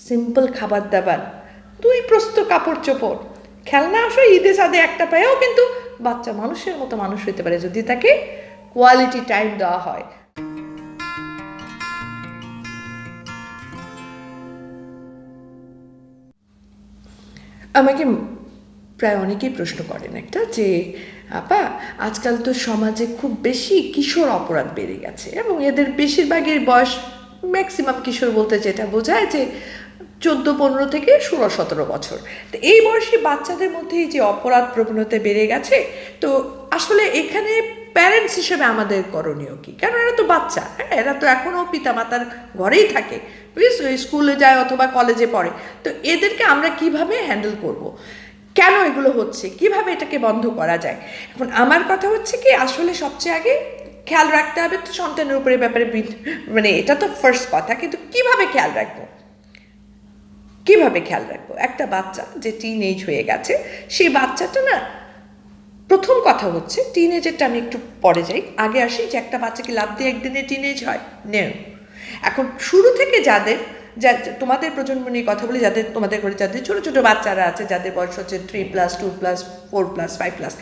Simple খাবার দাবার, 2 প্রস্ত কাপড় চোপড়, খেলনা আসো ঈদে সাদে একটা পায়েও কিন্তু বাচ্চা মানুষের মতো মানুষ হতে পারে যদি তাকে কোয়ালিটি টাইম দেওয়া হয়। আমাকে প্রায় অনেকেই প্রশ্ন করেন একটা যে আপা, আজকাল তো সমাজে খুব বেশি কিশোর অপরাধ বেড়ে গেছে এবং এদের বেশিরভাগের বয়স, ম্যাক্সিমাম কিশোর বলতে যেটা বোঝায় যে 14-15 থেকে 16-17 বছর। তো এই বয়সী বাচ্চাদের মধ্যেই যে অপরাধ প্রবণতা বেড়ে গেছে, তো আসলে এখানে প্যারেন্টস হিসেবে আমাদের করণীয় কী? কারণ এরা তো বাচ্চা, হ্যাঁ, এরা তো এখনও পিতামাতার ঘরেই থাকে, স্কুলে যায় অথবা কলেজে পড়ে। তো এদেরকে আমরা কিভাবে হ্যান্ডেল করব, কেন এগুলো হচ্ছে, কিভাবে এটাকে বন্ধ করা যায়? এখন আমার কথা হচ্ছে কি, আসলে সবচেয়ে আগে খেয়াল রাখতে হবে তো সন্তানের উপরে ব্যাপারে, মানে এটা তো ফার্স্ট কথা, কিন্তু কিভাবে খেয়াল রাখবো? কিভাবে খেয়াল রাখবো একটা বাচ্চা যে টিন এজ হয়ে গেছে, সেই বাচ্চাটা না, প্রথম কথা হচ্ছে টিন এজেরটা আমি একটু পরে যাই, আগে আসি যে একটা বাচ্চাকে লাভ দিয়ে একদিনে টিন এজ হয় নেও। এখন শুরু থেকে যাদের, যা তোমাদের প্রজন্ম নিয়ে কথা বলি, যাদের তোমাদের ঘরে যাদের ছোটো ছোটো বাচ্চারা আছে, যাদের বয়স হচ্ছে 3+, 2+, 4+, 5+,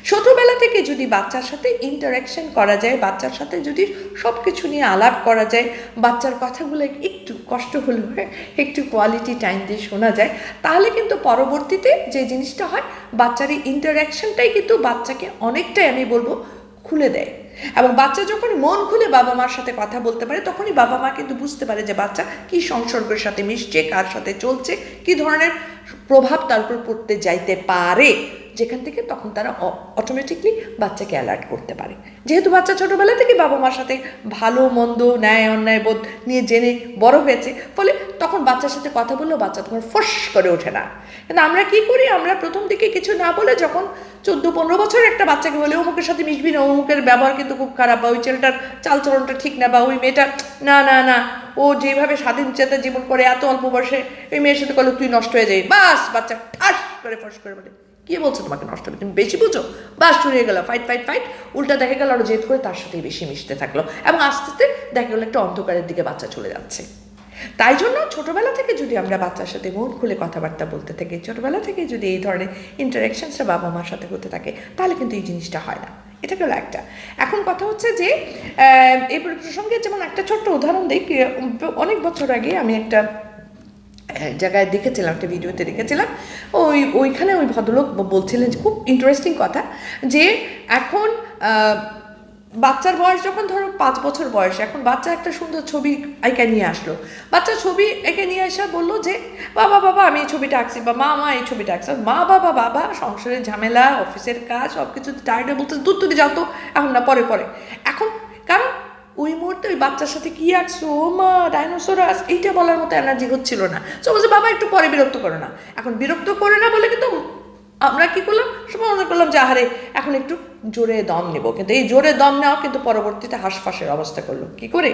ছোটোবেলা থেকে যদি বাচ্চার সাথে ইন্টারাকশন করা যায়, বাচ্চার সাথে যদি সব কিছু নিয়ে আলাপ করা যায়, বাচ্চার কথাগুলো একটু কষ্ট হলেও একটু কোয়ালিটি টাইম দিয়ে শোনা যায়, তাহলে কিন্তু পরবর্তীতে যে জিনিসটা হয়, বাচ্চার এই ইন্টারাকশনটাই কিন্তু বাচ্চাকে অনেকটাই আমি বলবো খুলে দেয়। এবং বাচ্চা যখন মন খুলে বাবা মার সাথে কথা বলতে পারে, তখনই বাবা মা কিন্তু বুঝতে পারে যে বাচ্চা কী সংসর্গের সাথে মিশছে, কার সাথে চলছে, কী ধরনের প্রভাব তার উপর পড়তে যাইতে পারে, যেখান থেকে তখন তারা অটোমেটিকলি বাচ্চাকে অ্যালার্ট করতে পারে। যেহেতু বাচ্চা ছোটোবেলা থেকে বাবা মার সাথে ভালো মন্দ, ন্যায় অন্যায় বোধ নিয়ে জেনে বড় হয়েছে, ফলে তখন বাচ্চার সাথে কথা বললেও বাচ্চা তোমার ফস করে ওঠে না। কিন্তু আমরা কি করি, আমরা প্রথম দিকে কিছু না বলে যখন 14-15 বছর একটা বাচ্চাকে বলে অমুকের সাথে মিশবি না, অমুকের ব্যবহার কিন্তু খুব খারাপ, বা ওই ছেলেটার চালচলনটা ঠিক না, বা ওই মেয়েটা না না না ও যেভাবে স্বাধীন চেতা জীবন করে এত অল্প বয়সে ওই মেয়ের সাথে করলে তুই নষ্ট হয়ে যাই, বাস বাচ্চা ঠাস করে ফস করে বলে কে বলছো তোমাকে নষ্ট হবে, তুমি বেশি বুঝো, বাস শুরু হয়ে গেল ফাইট ফাইট ফাইট। উল্টা দেখা গেল আরো জেদ করে তার সাথেই বেশি মিশতে থাকলো, এবং আস্তে আস্তে দেখা গেলো একটা অন্ধকারের দিকে বাচ্চা চলে যাচ্ছে। তাই জন্য ছোটোবেলা থেকে যদি আমরা বাচ্চার সাথে মন খুলে কথাবার্তা বলতে থাকি, ছোটোবেলা থেকে যদি এই ধরনের ইন্টারাকশনসটা বাবা মার সাথে হতে থাকে, তাহলে কিন্তু এই জিনিসটা হয় না। এটা গেল একটা। এখন কথা হচ্ছে যে এই প্রসঙ্গে যেমন একটা ছোট্ট উদাহরণ দিই, অনেক বছর আগে আমি একটা জায়গায় দেখেছিলাম, একটা ভিডিওতে দেখেছিলাম, ওইখানে ওই ভদ্রলোক বলছিলেন যে খুব ইন্টারেস্টিং কথা, যে এখন বাচ্চার বয়স যখন ধরো 5 বছর বয়স, এখন বাচ্চা একটা সুন্দর ছবি এঁকে নিয়ে আসলো, বাচ্চা ছবি এঁকে নিয়ে আসা বললো যে বাবা বাবা আমি এই ছবিটা আঁকছি, বা মা মা এই ছবিটা আঁকছি, মা বাবা বাবা সংসারের ঝামেলা, অফিসের কাজ, সব কিছু টায়ার্ডে বলতে দূর তুলে যাও তো, এখন না পরে পরে। এখন কারণ ওই মুহূর্তে ওই বাচ্চার সাথে কি আঁকছো, ও মা ডাইনোসরাস, এইটা বলার মতো এনার্জি হচ্ছিল না। সো বলছে বাবা একটু পরে বিরক্ত করো না। এখন বিরক্ত করে না বলে কিন্তু আমরা কি করলাম, সবাই মনে করলাম যে আহারে এখন একটু জোরে দম নেব, কিন্তু এই জোরে দম নেওয়া কিন্তু পরবর্তীতে হাঁসফাঁসের অবস্থা করলো। কি করে?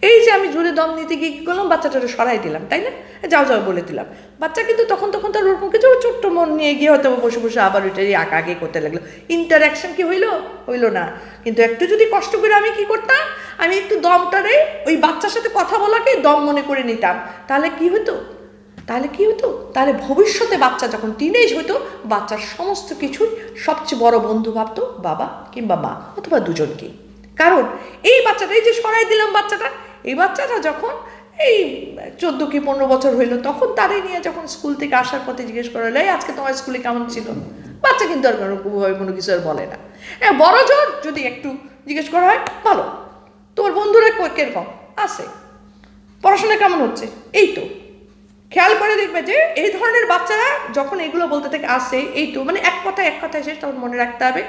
এই যে আমি জোরে দম নিতে গিয়ে কী করলাম, বাচ্চাটাকে সরাই দিলাম, তাই না, যাও যাও বলে দিলাম। বাচ্চা কিন্তু তখন তার ওরকম কিছু ছোট্ট মন নিয়ে গিয়ে হয়তো বসে বসে আবার ওইটাই আঁকাআঁকি করতে লাগলো। ইন্টারাকশন কি হইলো না। কিন্তু একটু যদি কষ্ট করে আমি কি করতাম, আমি একটু দমটারে ওই বাচ্চার সাথে কথা বলাকে দম মনে করে নিতাম, তাহলে কি হতো, তাহলে ভবিষ্যতে বাচ্চা যখন টিনেজ হতো, বাচ্চার সমস্ত কিছুই সবচেয়ে বড় বন্ধু ভাবতো বাবা কিংবা মা অথবা দুজনকেই। কারণ এই বাচ্চাটা, এই যে সরাই দিলাম বাচ্চাটা, এই বাচ্চাটা যখন এই 14 কি 15 বছর হইলো, তখন তারাই নিয়ে যখন স্কুল থেকে আসার পথে জিজ্ঞেস করা হলো, এই আজকে তোমার স্কুলে কেমন ছিল, বাচ্চা কিন্তু আর কোনো কিছু আর বলে না। বড় জোর যদি একটু জিজ্ঞেস করা হয়, ভালো, তোমার বন্ধুরা কিরকম আছে, পড়াশোনা কেমন হচ্ছে, এই তো। খেয়াল করে দেখবে যে এই ধরনের বাচ্চারা যখন এগুলো বলতে থেকে আসে, এই তো, মানে এক কথায় শেষ, তখন মনে রাখতে হবে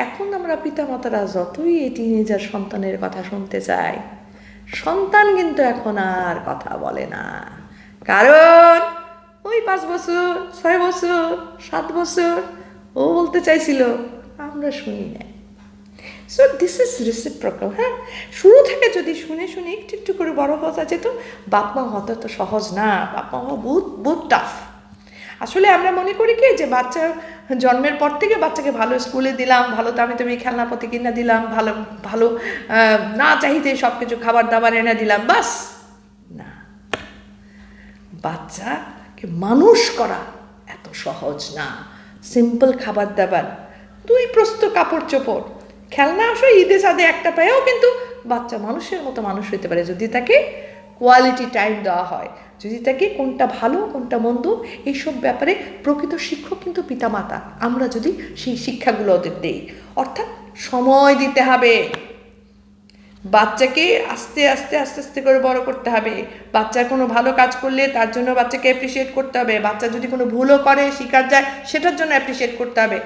এখন আমরা পিতামাতারা যতই এই টিনেজার সন্তানের কথা শুনতে চাই, সন্তান কিন্তু এখন আর কথা বলে না। কারণ ওই 5 বছর 6 বছর 7 বছর ও বলতে চাইছিল, আমরা শুনি না। So this is reciprocal. হ্যাঁ, শুরু থেকে যদি শুনে একটু একটু করে বড় হওয়া যেত, বাপ মা হওয়া তো সহজ না, বাপ মা হওয়া বহুত টাফ। আসলে আমরা মনে করি কি যে বাচ্চা জন্মের পর থেকে বাচ্চাকে ভালো স্কুলে দিলাম, ভালো দামি খেলনাপাতি কিনে দিলাম, ভালো ভালো না চাহিতে সব কিছু খাবার দাবার এনে দিলাম, বাস না। বাচ্চাকে মানুষ করা এত সহজ না। সিম্পল খাবার দাবার, 2 প্রস্ত কাপড় চোপড়, খেলনা আসো ঈদে সাদে একটা পায়েও কিন্তু বাচ্চা মানুষের মতো মানুষ হতে পারে যদি তাকে কোয়ালিটি টাইম দেওয়া হয়, যদি তাকে কোনটা ভালো কোনটা মন্দ এইসব ব্যাপারে প্রকৃত শিক্ষক কিন্তু পিতামাতা। আমরা যদি সেই শিক্ষাগুলো ওদের দেই, অর্থাৎ সময় দিতে হবে, বাচ্চাকে আস্তে আস্তে আস্তে আস্তে করে বড় করতে হবে। বাচ্চা কোনো ভালো কাজ করলে তার জন্য বাচ্চাকে অ্যাপ্রিসিয়েট করতে হবে। বাচ্চা যদি কোনো ভুলও করে শিকার যায় সেটার জন্য অ্যাপ্রিসিয়েট করতে হবে,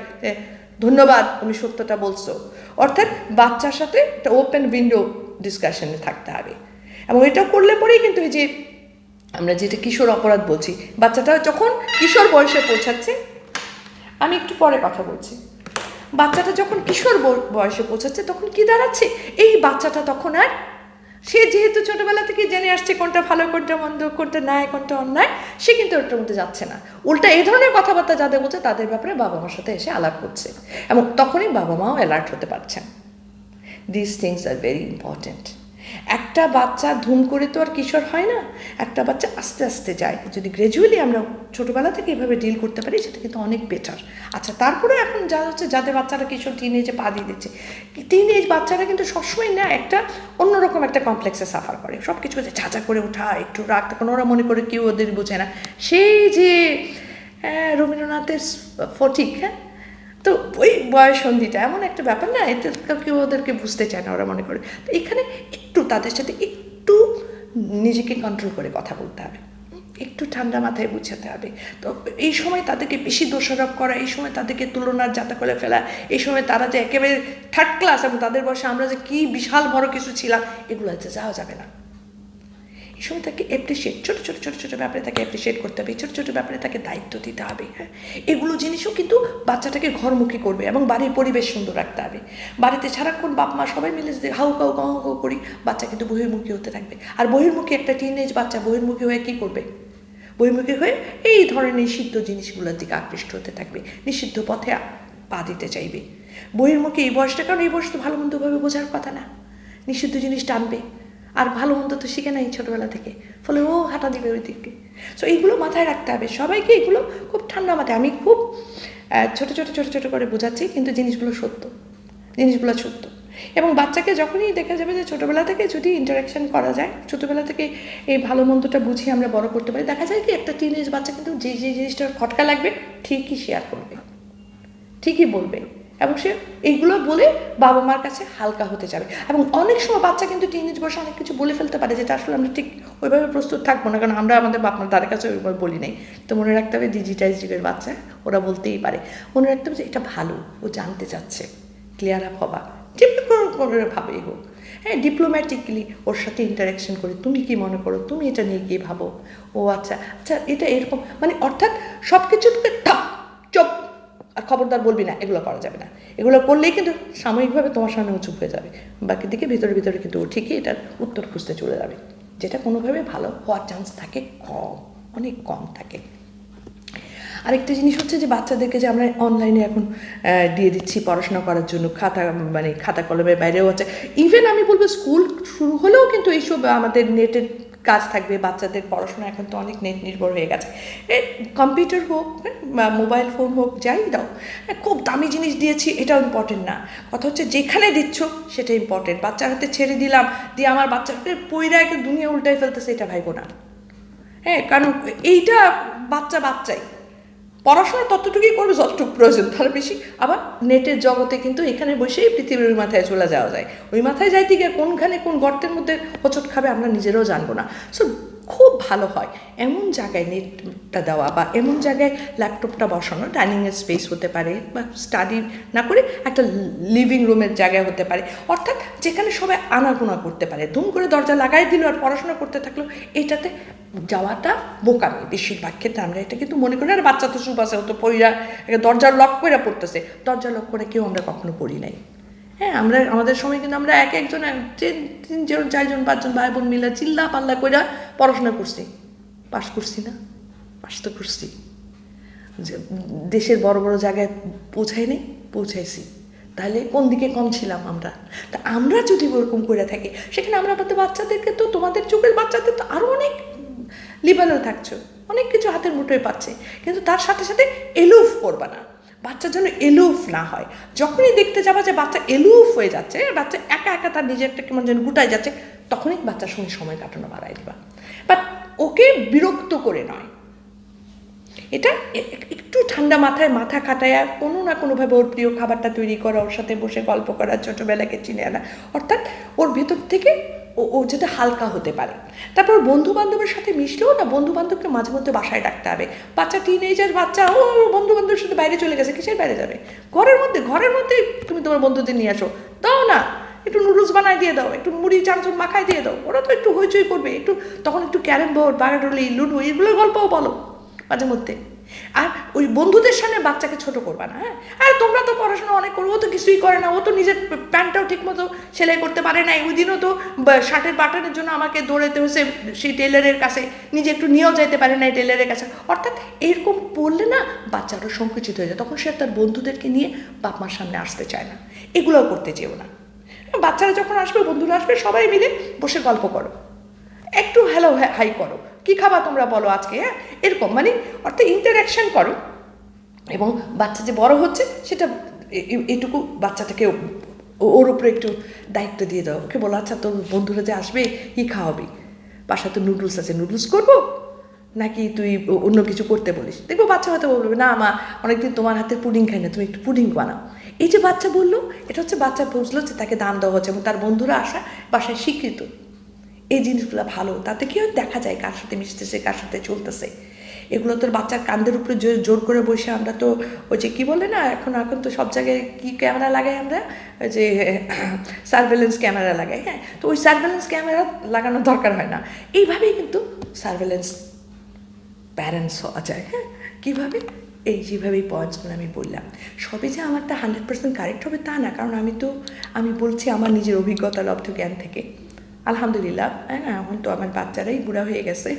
ধন্যবাদ তুমি সত্যটা বলছো। অর্থাৎ বাচ্চার সাথে একটা ওপেন উইন্ডো ডিসকাশনে থাকতে হবে। এবং এটা করলে পরেই কিন্তু এই যে আমরা যেটা কিশোর অপরাধ বলছি, বাচ্চাটা যখন কিশোর বয়সে পৌঁছাচ্ছে, আমি একটু পরে কথা বলছি, বাচ্চাটা যখন কিশোর বয়সে পৌঁছাচ্ছে তখন কি দাঁড়াচ্ছে, এই বাচ্চাটা তখন আর সে যেহেতু ছোটবেলা থেকে জেনে আসছে কোনটা ভালো কোনটা মন্দ কোনটা ন্যায় কোনটা অন্যায়, সে কিন্তু ওটার মধ্যে যাচ্ছে না। উল্টা এই ধরনের কথাবার্তা যাদের বলছে তাদের ব্যাপারে বাবা মার সাথে এসে আলাপ করছে, এবং তখনই বাবা মাও অ্যালার্ট হতে পারছেন। This things are very important. একটা বাচ্চা ধুম করে তো আর কিশোর হয় না, একটা বাচ্চা আস্তে আস্তে যায়। যদি গ্র্যাজুয়ালি আমরা ছোটোবেলা থেকে এভাবে ডিল করতে পারি সেটা কিন্তু অনেক বেটার। আচ্ছা, তারপরে এখন যা হচ্ছে যাদের বাচ্চারা কিশোর টিনেজে পা দিয়ে দিচ্ছে, টিনেজ বাচ্চারা কিন্তু সবসময় না একটা অন্যরকম একটা কমপ্লেক্সে সাফার করে, সব কিছু ঝাঁঝা করে ওঠা, একটু রাগ, তখন ওরা মনে করে কেউ ওদের বোঝে না। সেই যে রবীন্দ্রনাথের ফটিক, হ্যাঁ, তো ওই বয়ঃসন্ধিটা এমন একটা ব্যাপার না, এতে কেউ ওদেরকে বুঝতে চায় না, ওরা মনে করে। তো এখানে একটু তাদের সাথে একটু নিজেকে কন্ট্রোল করে কথা বলতে হবে, একটু ঠান্ডা মাথায় বুঝাতে হবে। তো এই সময় তাদেরকে বেশি দোষারোপ করা, এই সময় তাদেরকে তুলনার জাতা করে ফেলা, এই সময় তারা যে একেবারে থার্ড ক্লাস এবং তাদের বয়সে আমরা যে কী বিশাল বড় কিছু ছিলাম, এগুলো যাওয়া যাবে না। এই সময় তাকে অ্যাপ্রিসিয়েট, ছোটো ছোটো ছোটো ছোটো ব্যাপারে তাকে অ্যাপ্রিসিয়েট করতে হবে, ছোটো ছোটো ব্যাপারে তাকে দায়িত্ব দিতে হবে। হ্যাঁ, এগুলো জিনিসও কিন্তু বাচ্চাটাকে ঘরমুখী করবে, এবং বাড়ির পরিবেশ সুন্দর রাখতে হবে। বাড়িতে সারাক্ষণ বাপ মা সবাই মিলে যদি হাউ কাউ গাউ গাউ করি, বাচ্চা কিন্তু বহির্মুখী হতে থাকবে। আর বহির্মুখী একটা টিনেজ বাচ্চা বহির্মুখী হয়ে কী করবে? বহির্মুখী হয়ে এই ধরনের নিষিদ্ধ জিনিসগুলোর দিকে আকৃষ্ট হতে থাকবে, নিষিদ্ধ পথে পা দিতে চাইবে। বহির্মুখী এই বয়সটা, কারণ এই বয়স তো ভালো মন্দভাবে বোঝার কথা না, নিষিদ্ধ জিনিস টানবে, আর ভালো মন্দ তো শিখে নাই ছোটোবেলা থেকে, ফলে ও হাঁটা দিবে ওই দিকে। সো এইগুলো মাথায় রাখতে হবে সবাইকে, এগুলো খুব ঠান্ডা মাথায়। আমি খুব ছোটো ছোটো ছোটো ছোটো করে বোঝাচ্ছি, কিন্তু জিনিসগুলো সত্য, জিনিসগুলো সত্য। এবং বাচ্চাকে যখনই দেখা যাবে যে ছোটোবেলা থেকে যদি ইন্টারাকশান করা যায়, ছোটোবেলা থেকে এই ভালো মন্দটা বুঝিয়ে আমরা বড় করতে পারি, দেখা যায় কি একটা টিনেজ বাচ্চা কিন্তু যে যে জিনিসটার খটকা লাগবে ঠিকই শেয়ার করবে, ঠিকই বলবে, এবং সে এইগুলো বলে বাবা মার কাছে হালকা হতে যাবে। এবং অনেক সময় বাচ্চা কিন্তু টিনেজ বয়সে অনেক কিছু বলে ফেলতে পারে, যেটা আসলে আমরা ঠিক ওইভাবে প্রস্তুত থাকবো না, কারণ আমরা আমাদের বাপ মার কাছে ওইভাবে বলি নাই। তো মনে রাখতে হবে ডিজিটাইজ যুগের বাচ্চা, ওরা বলতেই পারে। মনে রাখতে হবে যে এটা ভালো, ও জানতে চাচ্ছে, ক্লিয়ার আপ হবা, ভাবে এগো। হ্যাঁ, ডিপ্লোম্যাটিকলি ওর সাথে ইন্টারাকশন করে, তুমি কি মনে করো, তুমি এটা নিয়ে গিয়ে ভাবো, ও আচ্ছা আচ্ছা এটা এরকম, মানে অর্থাৎ সব কিছু ঠাপ চপ আর খবরদার বলবি না, এগুলো করা যাবে না। এগুলো করলেই কিন্তু সাময়িকভাবে তোমার সামনে উঁচু হয়ে যাবে, বাকি দিকে ভিতরে ভিতরে কিন্তু ও ঠিকই এটার উত্তর খুঁজতে চলে যাবে, যেটা কোনোভাবে ভালো হওয়ার চান্স থাকে কম, অনেক কম থাকে। আরেকটা জিনিস হচ্ছে যে বাচ্চাদেরকে যে আমরা অনলাইনে এখন দিয়ে দিচ্ছি পড়াশোনা করার জন্য, খাতা কলমের বাইরেও হচ্ছে। ইভেন আমি বলবো স্কুল শুরু হলেও কিন্তু এইসব আমাদের নেটের কাজ থাকবে। বাচ্চাদের পড়াশোনা এখন তো অনেক নেট নির্ভর হয়ে গেছে, কম্পিউটার হোক মোবাইল ফোন হোক, যাই দাও, খুব দামি জিনিস দিয়েছি এটাও ইম্পর্টেন্ট না। কথা হচ্ছে যেখানে দিচ্ছ সেটা ইম্পর্টেন্ট। বাচ্চার হাতে ছেড়ে দিলাম, দিয়ে আমার বাচ্চাকে পইরা একটা দুনিয়া উল্টাই ফেলতেছে, এটা ভাইবো না। হ্যাঁ, কারণ এইটা বাচ্চাই পড়াশোনা ততটুকুই করবে যতটুকু প্রয়োজন, তাহলে বেশি। আবার নেটের জগতে কিন্তু এখানে বসেই পৃথিবীর ওই মাথায় চলে যাওয়া যায়, ওই মাথায় যাইতে গিয়ে কোনখানে কোন গর্তের মধ্যে হোঁচট খাবে আমরা নিজেরাও জানবো না। সো খুব ভালো হয় এমন জায়গায় নেটটা দেওয়া, বা এমন জায়গায় ল্যাপটপটা বসানো, ডাইনিংয়ের স্পেস হতে পারে, বা স্টাডি না করে একটা লিভিং রুমের জায়গায় হতে পারে, অর্থাৎ যেখানে সবাই আনাগোনা করতে পারে। ধুম করে দরজা লাগাই দিল আর পড়াশোনা করতে থাকলো, এটাতে যাওয়াটা বোকামি বেশিরভাগ ক্ষেত্রে। আমরা এটা কিন্তু মনে করি আর বাচ্চা তো চুপ আছে, ও তো পড়িয়া দরজার লক করে পড়তেছে, দরজা লক করে কেউ আমরা কখনো পড়ি নাই। হ্যাঁ, আমরা আমাদের সময় কিন্তু আমরা একজন 3জন 4জন 5জন ভাই বোন মিলে চিল্লা পাল্লা করে পড়াশোনা করছি, পাস করছি না? পাস তো করছি, দেশের বড় বড় জায়গায় পৌঁছাইছি। তাহলে কোন দিকে কম ছিলাম আমরা? তা আমরা যদি ওরকম করে থাকি, সেখানে আমরা আমাদের বাচ্চাদেরকে তো, তোমাদের যুগের বাচ্চাদের তো আরও অনেক লিবারেল থাকছো, অনেক কিছু হাতের মুঠোয় পাচ্ছে, কিন্তু তার সাথে সাথে এলুফ করবা না। বাচ্চার জন্য এলুফ না হয়। যখনই দেখতে যাবা যে বাচ্চা এলুফ হয়ে যাচ্ছে, বাচ্চা একা একা তার নিজের একটা কেমন যেন গুটায় যাচ্ছে, তখনই বাচ্চার সঙ্গে সময় কাটানো বাড়াই দিবা। বাট ওকে বিরক্ত করে নয়, এটা একটু ঠান্ডা মাথায় মাথা খাটায়া কোনো না কোনোভাবে ওর প্রিয় খাবারটা তৈরি করা, ওর সাথে বসে গল্প করা, ছোটোবেলাকে চিনে আনা, অর্থাৎ ওর ভেতর থেকে ও যাতে হালকা হতে পারে। তারপর বন্ধু বান্ধবের সাথে মিশলেও না, বন্ধু বান্ধবকে মাঝে মধ্যে বাসায় ডাকতে হবে। বাচ্চা টিনেজার বাচ্চা, ও বন্ধু বান্ধবের সাথে বাইরে চলে গেছে, কিসের বাইরে যাবে? ঘরের মধ্যে তুমি তোমার বন্ধুদের নিয়ে আসো, দাও না, একটু নুডলস বানায় দিয়ে দাও, একটু মুড়ি চানাচুর মাখায় দিয়ে দাও, ওরা তো একটু হইচই করবে, তখন একটু ক্যারেম বোর্ড, বাগাডলি, লুডো, এগুলোর গল্পও বলো মাঝে মধ্যে। আর ওই বন্ধুদের সামনে বাচ্চাকে ছোট করবা না। হ্যাঁ, আর তোমরা তো পড়াশোনা অনেক করো, ও তো কিছুই করে না, ও তো নিজের প্যান্টটাও ঠিক মতো সেলাই করতে পারে না, ওই দিনও তো শার্টের বাটনের জন্য আমাকে দৌড়াতে হয়েছে সেই টেলারের কাছে, নিজে একটু নিয়েও যেতে পারে না এই টেলারের কাছে। অর্থাৎ এরকম বললে না বাচ্চা আরও সংকুচিত হয়ে যায়, তখন সে তার বন্ধুদেরকে নিয়ে বাপ মার সামনে আসতে চায় না। এগুলোও করতে চেয়েও না। বাচ্চারা যখন আসবে, বন্ধুরা আসবে, সবাই মিলে বসে গল্প করো, একটু হ্যালো হাই করো, কী খাবা তোমরা বলো আজকে, হ্যাঁ, এরকম মানে অর্থাৎ ইন্টারাকশান করো। এবং বাচ্চা যে বড় হচ্ছে সেটা এটুকু বাচ্চাটাকে ওর উপরে একটু দায়িত্ব দিয়ে দাও। ওকে বলো, আচ্ছা তোর বন্ধুরা যে আসবে কী খাওয়াবি? বাসায় তো নুডলস আছে, নুডলস করবো নাকি তুই অন্য কিছু করতে বলিস? দেখবো বাচ্চা হয়তো বলবে, না মা অনেকদিন তোমার হাতের পুডিং খাই না, তুমি একটু পুডিং বানাও। এই যে বাচ্চা বললো, এটা হচ্ছে বাচ্চা বুঝলো যে তাকে দাম দেওয়া হচ্ছে এবং তার বন্ধুরা আসা বাসায় স্বীকৃত। এই জিনিসগুলো ভালো, তাতে কি হয় দেখা যায় কার সাথে মিশতেছে, কার সাথে চলতেছে। এগুলো তোর বাচ্চার কান্দের উপরে জোর করে বসে আমরা তো ওই যে কী বলে না, এখন তো সব জায়গায় কী ক্যামেরা লাগাই আমরা, ওই যে সার্ভেলেন্স ক্যামেরা লাগাই। হ্যাঁ, তো ওই সার্ভেলেন্স ক্যামেরা লাগানোর দরকার হয় না, এইভাবেই কিন্তু সার্ভেলেন্স প্যারেন্টস হওয়া যায়। হ্যাঁ, কীভাবে? এই যেভাবেই পয়েন্টসগুলো আমি বললাম, সবই যে আমারটা 100% কারেক্ট হবে তা না, কারণ আমি বলছি আমার নিজের অভিজ্ঞতা লব্ধ জ্ঞান থেকে। আলহামদুলিল্লাহ, হ্যাঁ, এখন তো আমার বাচ্চারাই বুড়া হয়ে গেছে,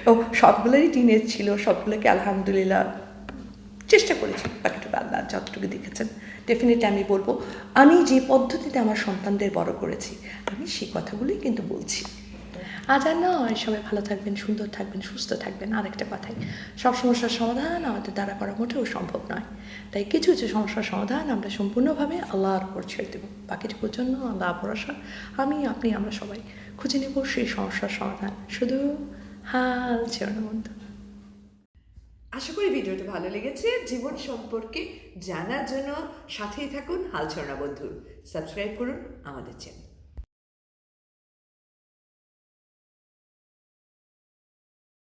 ও সবগুলোরই টিনেজ ছিল, সবগুলোকে আলহামদুলিল্লাহ চেষ্টা করেছি, বাকিটুকু আল্লাহ যতটুকু দেখেছেন। ডেফিনেটলি আমি বলবো, আমি যে পদ্ধতিতে আমার সন্তানদের বড় করেছি, আমি সেই কথাগুলোই কিন্তু বলছি। আজ আর নয়, সবাই ভালো থাকবেন, সুন্দর থাকবেন, সুস্থ থাকবেন। আরেকটা কথাই, সব সমস্যার সমাধান আমাদের দ্বারা করা মোটেও সম্ভব নয়, তাই কিছু কিছু সমস্যার সমাধান আমরা সম্পূর্ণভাবে আল্লাহর উপর ছেড়ে দেবো। বাকিটুকুর জন্য আল্লাহ ভরসা, আমি, আপনি, আমরা সবাই খুঁজে নেব সেই সমস্যার সমাধান, শুধু হাল ছেড়ে বন্ধু। আশা করি ভিডিওটা ভালো লেগেছে। জীবন সম্পর্কে জানার জন্য সাথেই থাকুন হাল ছড়া বন্ধুর। সাবস্ক্রাইব করুন আমাদের চ্যানেল।